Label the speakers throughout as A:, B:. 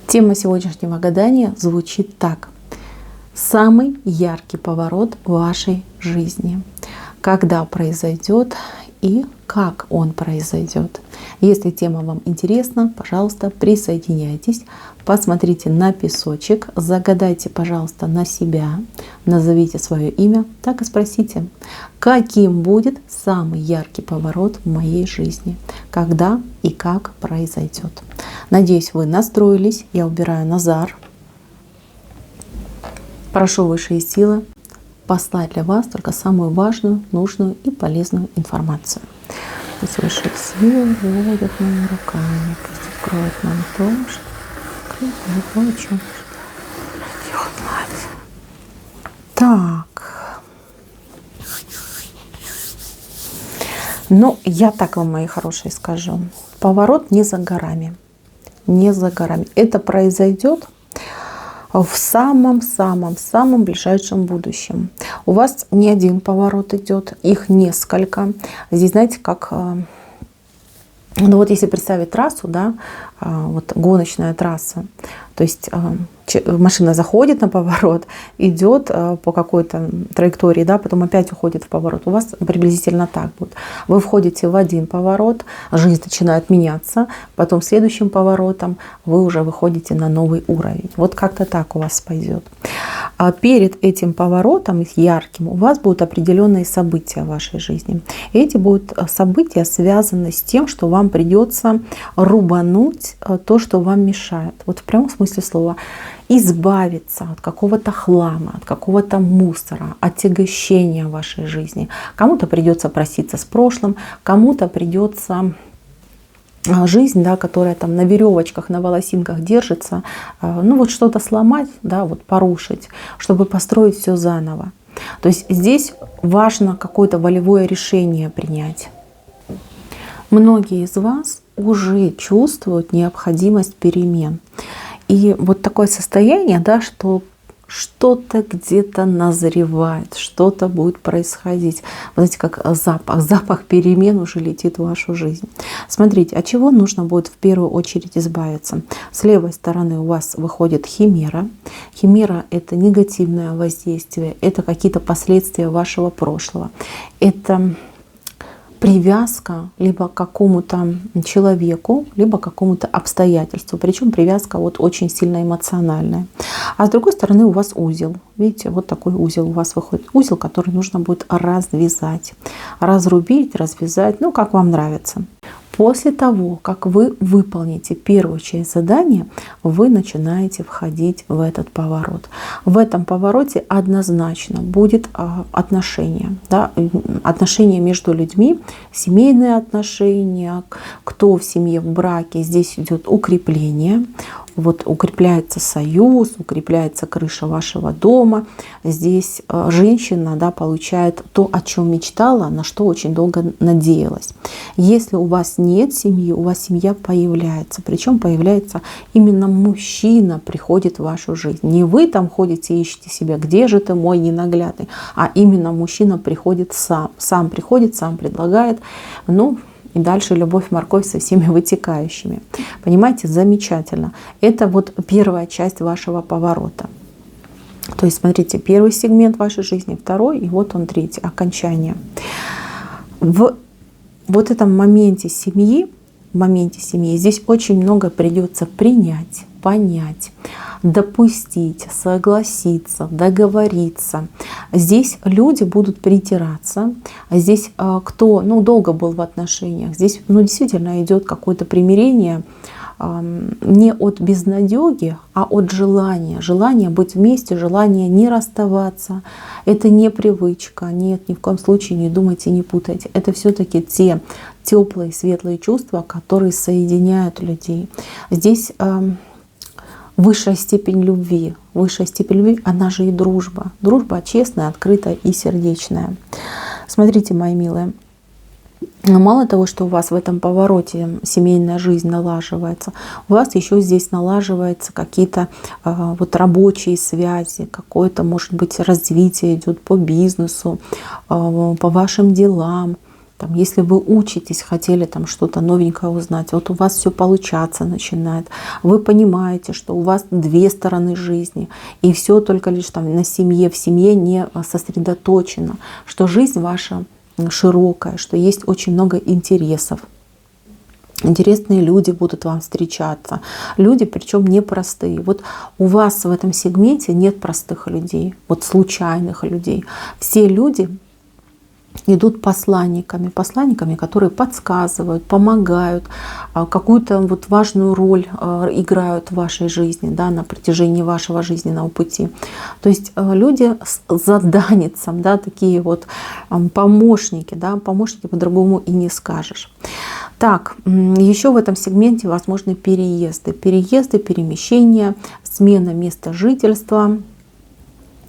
A: Тема сегодняшнего гадания звучит так. Самый яркий поворот в вашей жизни. Когда произойдет и как он произойдет. Если тема вам интересна, пожалуйста, присоединяйтесь. Посмотрите на песочек, загадайте, пожалуйста, на себя, назовите свое имя, так и спросите, каким будет самый яркий поворот в моей жизни, когда и как произойдет. Надеюсь, вы настроились. Я убираю Назар. Прошу высшие силы послать для вас только самую важную, нужную и полезную информацию. Пусть высшие силы выводят моими руками, пусть откроют нам то, что о чем так. Ну, я так вам, мои хорошие, скажу. Поворот не за горами. Не за горами. Это произойдет в самом-самом-самом ближайшем будущем. У вас не один поворот идет, их несколько. Здесь, знаете, как... Ну вот если представить трассу, да, вот гоночная трасса, то есть машина заходит на поворот, идет по какой-то траектории, да, потом опять уходит в поворот. У вас приблизительно так будет. Вы входите в один поворот, жизнь начинает меняться, потом следующим поворотом вы уже выходите на новый уровень. Вот как-то так у вас пойдет. А перед этим поворотом ярким у вас будут определенные события в вашей жизни. И эти будут события связаны с тем, что вам придется рубануть то, что вам мешает. Вот в прямом смысле слова. Избавиться от какого-то хлама, от какого-то мусора, отягощения в вашей жизни. Кому-то придется проститься с прошлым, кому-то придется жизнь, да, которая там на веревочках, на волосинках держится, ну вот что-то сломать, да, вот порушить, чтобы построить все заново. То есть здесь важно какое-то волевое решение принять. Многие из вас уже чувствуют необходимость перемен. И вот такое состояние, да, что что-то где-то назревает, что-то будет происходить. Вы знаете, как запах перемен уже летит в вашу жизнь. Смотрите, от чего нужно будет в первую очередь избавиться. С левой стороны у вас выходит химера. Химера — это негативное воздействие, это какие-то последствия вашего прошлого. Это привязка либо к какому-то человеку, либо к какому-то обстоятельству. Причем привязка вот очень сильно эмоциональная. А с другой стороны у вас узел. Видите, вот такой узел у вас выходит. Узел, который нужно будет развязать. Разрубить, развязать, ну как вам нравится. После того, как вы выполните первую часть задания, вы начинаете входить в этот поворот. В этом повороте однозначно будет отношение, да, отношения между людьми, семейные отношения, кто в семье, в браке. Здесь идет укрепление. Вот укрепляется союз, укрепляется крыша вашего дома. Здесь женщина, да, получает то, о чем мечтала, на что очень долго надеялась. Если у вас нет семьи, у вас семья появляется. Причем появляется именно мужчина, приходит в вашу жизнь. Не вы там ходите и ищете себя, где же ты мой ненаглядный, а именно мужчина приходит сам. Сам приходит, сам предлагает. Ну, и дальше любовь, морковь со всеми вытекающими. Понимаете, замечательно. Это вот первая часть вашего поворота. То есть, смотрите, первый сегмент вашей жизни, второй, и вот он третий, окончание. В вот этом моменте семьи, здесь очень много придется принять, понять, допустить, согласиться, договориться. Здесь люди будут притираться. Здесь кто долго был в отношениях, здесь действительно идет какое-то примирение не от безнадёги, а от желания. Желание быть вместе, желание не расставаться. Это не привычка. Нет, ни в коем случае не думайте, не путайте. Это все-таки те теплые, светлые чувства, которые соединяют людей. Здесь высшая степень любви. Высшая степень любви, она же и дружба. Дружба честная, открытая и сердечная. Смотрите, мои милые. Мало того, что у вас в этом повороте семейная жизнь налаживается, у вас еще здесь налаживаются какие-то вот рабочие связи, какое-то, может быть, развитие идет по бизнесу, по вашим делам. Там, если вы учитесь, хотели там что-то новенькое узнать, вот у вас все получаться начинает. Вы понимаете, что у вас две стороны жизни, и все только лишь там на семье, в семье не сосредоточено, что жизнь ваша широкая, что есть очень много интересов. Интересные люди будут вам встречаться. Люди, причем непростые. Вот у вас в этом сегменте нет простых людей, вот случайных людей. Все люди идут посланниками, которые подсказывают, помогают, какую-то вот важную роль играют в вашей жизни, да, на протяжении вашего жизненного пути. То есть люди с заданницем, да, такие вот помощники, да, помощники по-другому и не скажешь. Так, еще в этом сегменте возможны переезды, перемещения, смена места жительства.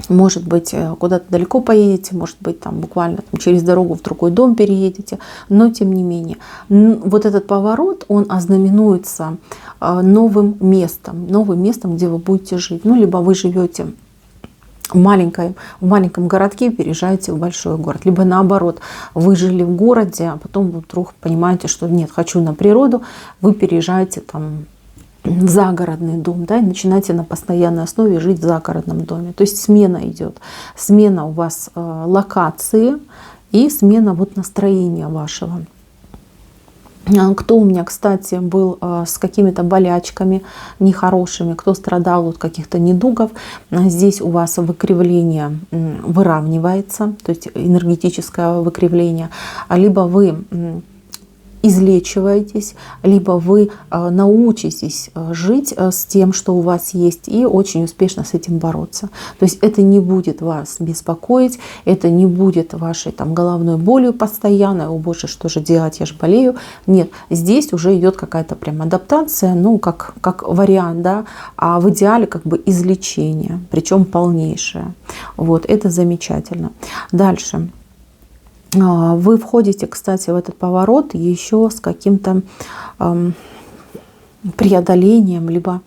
A: Может быть, куда-то далеко поедете, может быть, там буквально там, через дорогу в другой дом переедете, но тем не менее. Вот этот поворот, он ознаменуется новым местом, где вы будете жить. Ну, либо вы живете в маленьком городке и переезжаете в большой город. Либо наоборот, вы жили в городе, а потом вдруг понимаете, что нет, хочу на природу, вы переезжаете там в загородный дом, да, и начинаете на постоянной основе жить в загородном доме. То есть смена идет. Смена у вас локации и смена вот настроения вашего. Кто у меня, кстати, был с какими-то болячками нехорошими, кто страдал от каких-то недугов, здесь у вас выкривление выравнивается, то есть энергетическое выкривление, либо вы излечиваетесь, либо вы научитесь жить с тем, что у вас есть, и очень успешно с этим бороться. То есть это не будет вас беспокоить, это не будет вашей там головной болью постоянной, о боже, что же делать, я же болею. Нет, здесь уже идет какая-то прям адаптация, ну как вариант, да, а в идеале как бы излечение, причем полнейшее. Вот, это замечательно. Дальше. Вы входите, кстати, в этот поворот еще с каким-то преодолением, либо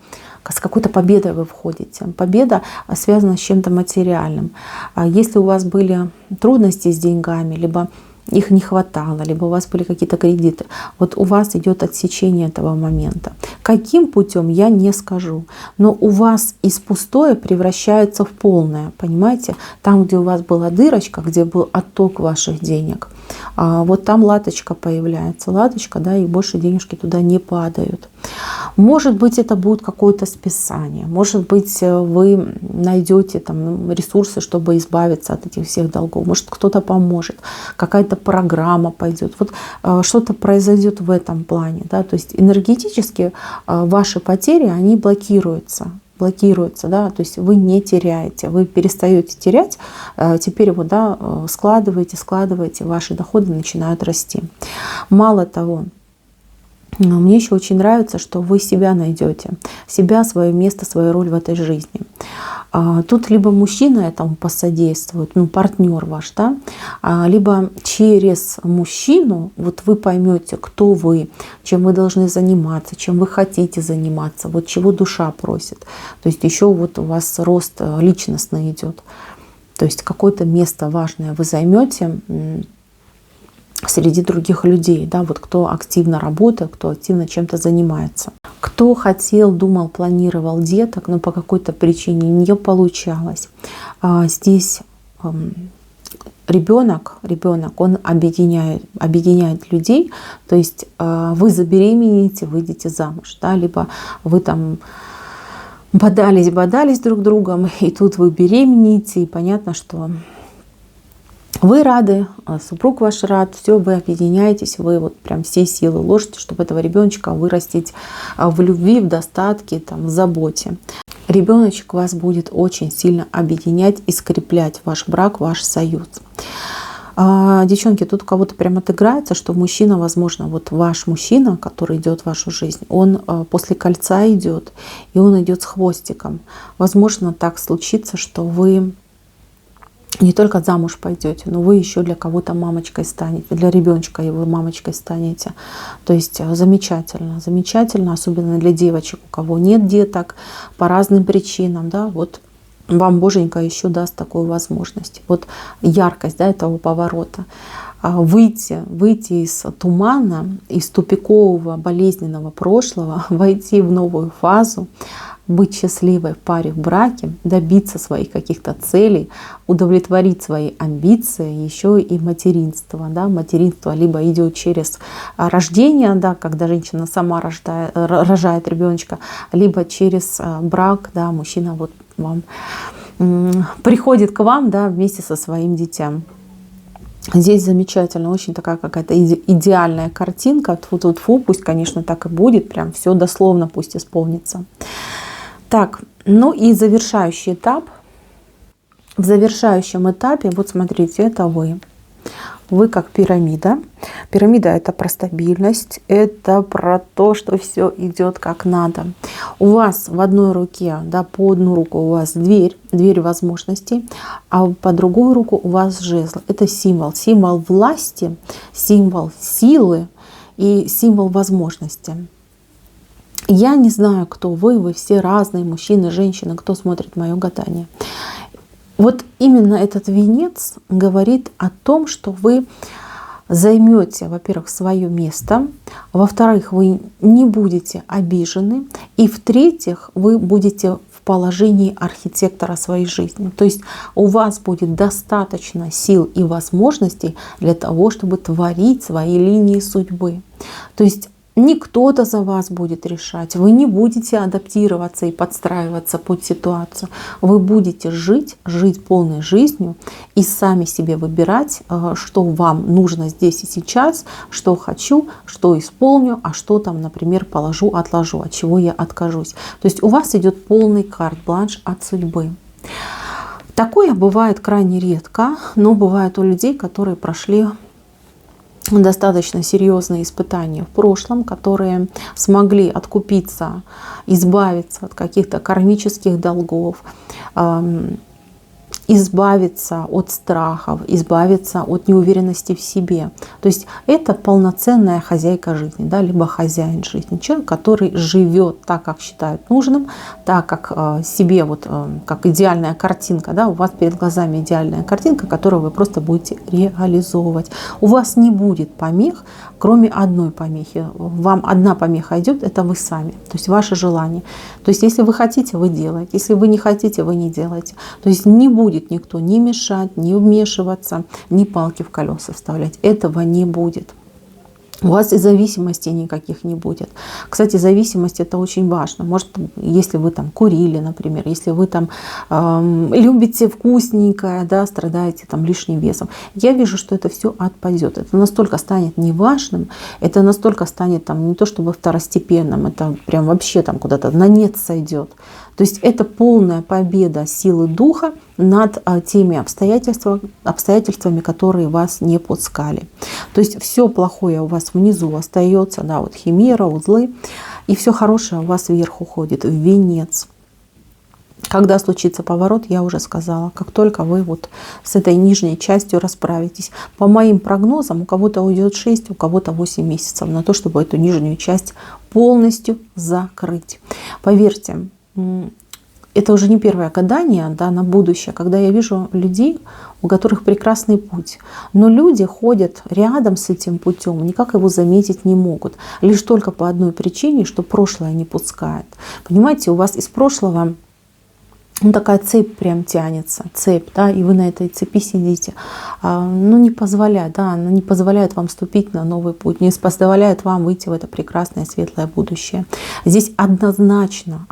A: с какой-то победой вы входите. Победа связана с чем-то материальным. Если у вас были трудности с деньгами, либо их не хватало, либо у вас были какие-то кредиты, вот у вас идет отсечение этого момента. Каким путем, я не скажу, но у вас из пустое превращается в полное, понимаете? Там, где у вас была дырочка, где был отток ваших денег, вот там латочка появляется, латочка, да, и больше денежки туда не падают. Может быть, это будет какое-то списание, может быть, вы найдете там ресурсы, чтобы избавиться от этих всех долгов, может, кто-то поможет, какая-то программа пойдет, вот что-то произойдет в этом плане, да, то есть энергетически ваши потери, они блокируются, да, то есть вы не теряете, вы перестаете терять, теперь вот, да, складываете, ваши доходы начинают расти. Мало того, мне еще очень нравится, что вы себя найдете, себя, свое место, свою роль в этой жизни. Тут либо мужчина этому посодействует, ну, партнер ваш, да, либо через мужчину вот вы поймете, кто вы, чем вы должны заниматься, чем вы хотите заниматься, вот чего душа просит. То есть еще вот у вас рост личностный идет. То есть какое-то место важное вы займете среди других людей, да, вот кто активно работает, кто активно чем-то занимается. Кто хотел, думал, планировал деток, но по какой-то причине не получалось. Здесь ребенок, он объединяет людей, то есть вы забеременеете, выйдете замуж, да, либо вы там бодались друг с другом, и тут вы беременеете, и понятно, что вы рады, супруг ваш рад, все, вы объединяетесь, вы вот прям все силы ложите, чтобы этого ребеночка вырастить в любви, в достатке, там, в заботе. Ребеночек вас будет очень сильно объединять и скреплять ваш брак, ваш союз. Девчонки, тут у кого-то прям отыграется, что мужчина, возможно, вот ваш мужчина, который идет в вашу жизнь, он после кольца идет, и он идет с хвостиком. Возможно, так случится, что вы не только замуж пойдете, но вы еще для кого-то мамочкой станете, для ребеночка его мамочкой станете. То есть замечательно, замечательно, особенно для девочек, у кого нет деток по разным причинам, да, вот вам Боженька еще даст такую возможность. Вот яркость, да, этого поворота. выйти из тумана, из тупикового болезненного прошлого, войти в новую фазу, быть счастливой в паре, в браке, добиться своих каких-то целей, удовлетворить свои амбиции, еще и материнство. Да? Материнство либо идет через рождение, да, когда женщина сама рожает ребеночка, либо через брак, да, мужчина вот вам приходит к вам, да, вместе со своим дитям. Здесь замечательно, очень такая какая-то идеальная картинка. Тьфу-тьфу-тьфу, пусть, конечно, так и будет, прям все дословно пусть исполнится. Так, ну и завершающий этап. В завершающем этапе, вот смотрите, это вы. Вы как пирамида. Пирамида — это про стабильность, это про то, что все идет как надо. У вас в одной руке, да, по одну руку у вас дверь возможностей, а по другую руку у вас жезл. Это символ власти, символ силы и символ возможности. Я не знаю, кто вы все разные, мужчины, женщины, кто смотрит мое гадание. Вот именно этот венец говорит о том, что вы займете, во-первых, свое место, во-вторых, вы не будете обижены, и в-третьих, вы будете в положении архитектора своей жизни. То есть у вас будет достаточно сил и возможностей для того, чтобы творить свои линии судьбы. То есть не кто-то за вас будет решать, вы не будете адаптироваться и подстраиваться под ситуацию. Вы будете жить полной жизнью и сами себе выбирать, что вам нужно здесь и сейчас, что хочу, что исполню, а что там, например, положу, отложу, от чего я откажусь. То есть у вас идет полный карт-бланш от судьбы. Такое бывает крайне редко, но бывает у людей, которые прошли достаточно серьезные испытания в прошлом, которые смогли откупиться, избавиться от каких-то кармических долгов, избавиться от страхов, избавиться от неуверенности в себе. То есть это полноценная хозяйка жизни, да, либо хозяин жизни. Человек, который живет так, как считает нужным, так, как себе, вот как идеальная картинка. Да, у вас перед глазами идеальная картинка, которую вы просто будете реализовывать. У вас не будет помех, кроме одной помехи. Вам одна помеха идет, это вы сами. То есть ваше желание. То есть если вы хотите, вы делаете. Если вы не хотите, вы не делаете. То есть не будет никто ни мешать, ни вмешиваться, ни палки в колеса вставлять. Этого не будет. У вас и зависимостей никаких не будет. Кстати, зависимость — это очень важно. Может, если вы там курили, например, если вы там любите вкусненькое, да, страдаете там лишним весом, я вижу, что это все отпадет. Это настолько станет неважным, это настолько станет там не то чтобы второстепенным, это прям вообще там куда-то на нет сойдет. То есть это полная победа силы духа над теми обстоятельствами, которые вас не пускали. То есть все плохое у вас внизу остается, да, вот химера, узлы, и все хорошее у вас вверх уходит, в венец. Когда случится поворот, я уже сказала, как только вы вот с этой нижней частью расправитесь. По моим прогнозам, у кого-то уйдет 6, у кого-то 8 месяцев на то, чтобы эту нижнюю часть полностью закрыть. Поверьте, это уже не первое гадание, да, на будущее, когда я вижу людей, у которых прекрасный путь. Но люди ходят рядом с этим путем, никак его заметить не могут. Лишь только по одной причине, что прошлое не пускает. Понимаете, у вас из прошлого такая цепь прям тянется, цепь, да, и вы на этой цепи сидите. Ну, не позволяет, да, она не позволяет вам вступить на новый путь, не позволяет вам выйти в это прекрасное светлое будущее. Здесь однозначно,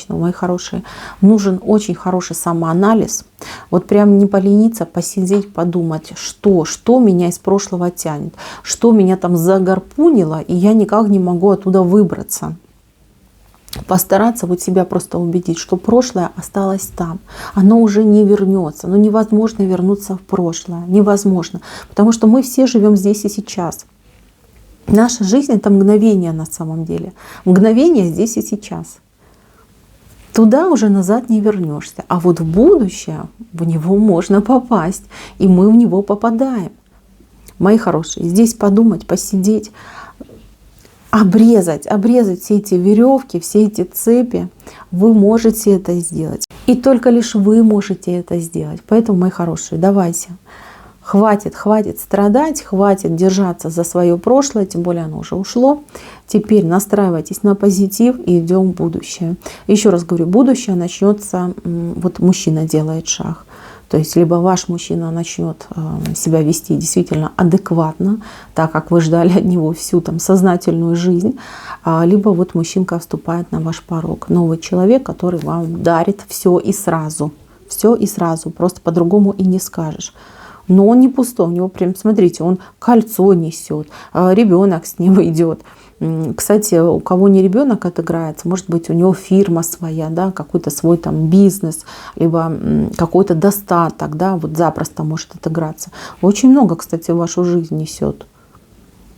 A: мои хорошие, нужен очень хороший самоанализ. Вот прям не полениться, посидеть, подумать, что меня из прошлого тянет, что меня там загарпунило, и я никак не могу оттуда выбраться. Постараться вот себя просто убедить, что прошлое осталось там. Оно уже не вернется. Но невозможно вернуться в прошлое. Невозможно. Потому что мы все живем здесь и сейчас. Наша жизнь — это мгновение на самом деле. Мгновение здесь и сейчас. Туда уже назад не вернешься. А вот в будущее, в него можно попасть. И мы в него попадаем. Мои хорошие, здесь подумать, посидеть, обрезать все эти веревки, все эти цепи, вы можете это сделать. И только лишь вы можете это сделать. Поэтому, мои хорошие, давайте Хватит страдать, хватит держаться за свое прошлое, тем более оно уже ушло. Теперь настраивайтесь на позитив и идем в будущее. Еще раз говорю, будущее начнется, вот мужчина делает шаг. То есть либо ваш мужчина начнет себя вести действительно адекватно, так как вы ждали от него всю там сознательную жизнь, либо вот мужчинка вступает на ваш порог. Новый человек, который вам дарит все и сразу. Все и сразу, просто по-другому и не скажешь. Но он не пустой, у него прям, смотрите, он кольцо несет, ребенок с ним идет. Кстати, у кого не ребенок отыграется, может быть, у него фирма своя, да, какой-то свой там бизнес, либо какой-то достаток, да, вот запросто может отыграться. Очень много, кстати, в вашу жизнь несет.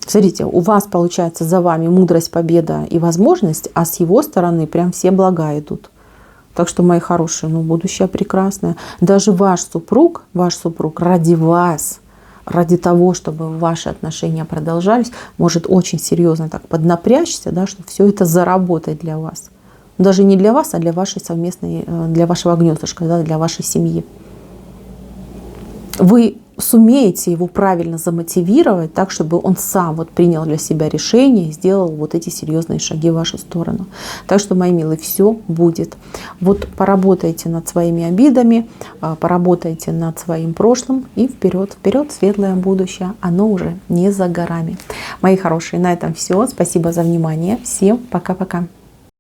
A: Смотрите, у вас получается за вами мудрость, победа и возможность, а с его стороны прям все блага идут. Так что, мои хорошие, ну, будущее прекрасное. Даже ваш супруг ради вас, ради того, чтобы ваши отношения продолжались, может очень серьезно так поднапрячься, да, чтобы все это заработать для вас. Даже не для вас, а для вашей совместной, для вашего гнездышка, да, для вашей семьи. Вы сумеете его правильно замотивировать так, чтобы он сам вот принял для себя решение и сделал вот эти серьезные шаги в вашу сторону. Так что, мои милые, все будет. Вот поработайте над своими обидами, поработайте над своим прошлым и вперед, вперед, светлое будущее. Оно уже не за горами. Мои хорошие, на этом все. Спасибо за внимание. Всем пока-пока.